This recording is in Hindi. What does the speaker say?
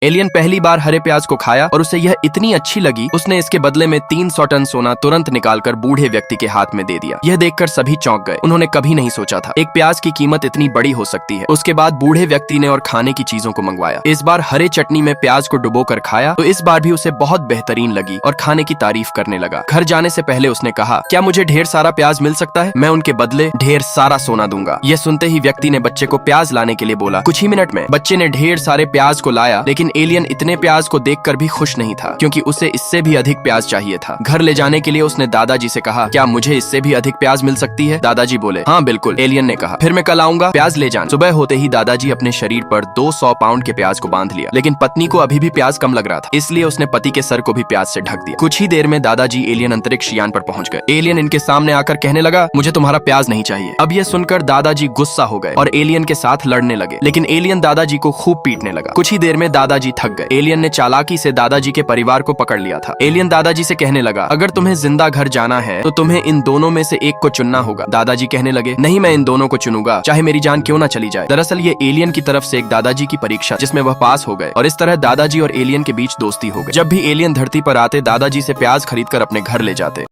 एलियन पहली बार हरे प्याज को खाया और उसे यह इतनी अच्छी लगी, उसने इसके बदले में 300 टन सोना तुरंत निकालकर बूढ़े व्यक्ति के हाथ में दे दिया। यह देखकर सभी चौंक गए। उन्होंने कभी नहीं सोचा था एक प्याज की कीमत इतनी बड़ी हो सकती है। उसके बाद बूढ़े व्यक्ति ने और खाने की चीजों को मंगवाया। इस बार हरे चटनी में प्याज को डुबोकर खाया तो इस बार भी उसे बहुत बेहतरीन लगी और खाने की तारीफ करने लगा। घर जाने से पहले उसने कहा, क्या मुझे ढेर सारा प्याज मिल सकता है? मैं उनके बदले ढेर सारा सोना दूंगा। यह सुनते ही व्यक्ति ने बच्चे को प्याज लाने के लिए बोला। कुछ ही मिनट में बच्चे ने ढेर सारे प्याज को लाया, लेकिन एलियन इतने प्याज को देखकर भी खुश नहीं था, क्योंकि उसे इससे भी अधिक प्याज चाहिए था। घर ले जाने के लिए उसने दादाजी से कहा, क्या मुझे इससे भी अधिक प्याज मिल सकती है? दादाजी बोले, हाँ बिल्कुल। एलियन ने कहा, फिर मैं कल आऊंगा, प्याज ले जाना। सुबह होते ही दादाजी अपने शरीर पर 200 पाउंड के प्याज को बांध लिया, लेकिन पत्नी को अभी भी प्याज कम लग रहा था, इसलिए उसने पति के सर को भी प्याज से ढक दिया। कुछ ही देर में दादाजी एलियन अंतरिक्ष यान पर पहुंच गए। एलियन इनके सामने आकर कहने लगा, मुझे तुम्हारा प्याज नहीं चाहिए। अब यह सुनकर दादाजी गुस्सा हो गए और एलियन के साथ लड़ने लगे, लेकिन एलियन दादाजी को खूब पीटने लगा। कुछ ही देर में दादाजी थक गए। एलियन ने चालाकी से दादाजी के परिवार को पकड़ लिया था। एलियन दादाजी से कहने लगा, अगर तुम्हें जिंदा घर जाना है तो तुम्हें इन दोनों में से एक को चुनना होगा। दादाजी कहने लगे, नहीं, मैं इन दोनों को चुनूंगा, चाहे मेरी जान क्यों ना चली जाए। दरअसल ये एलियन की तरफ से एक दादाजी की परीक्षा, जिसमें वह पास हो गए और इस तरह दादाजी और एलियन के बीच दोस्ती हो गई। जब भी एलियन धरती पर आते, दादाजी से प्याज खरीदकर अपने घर ले जाते।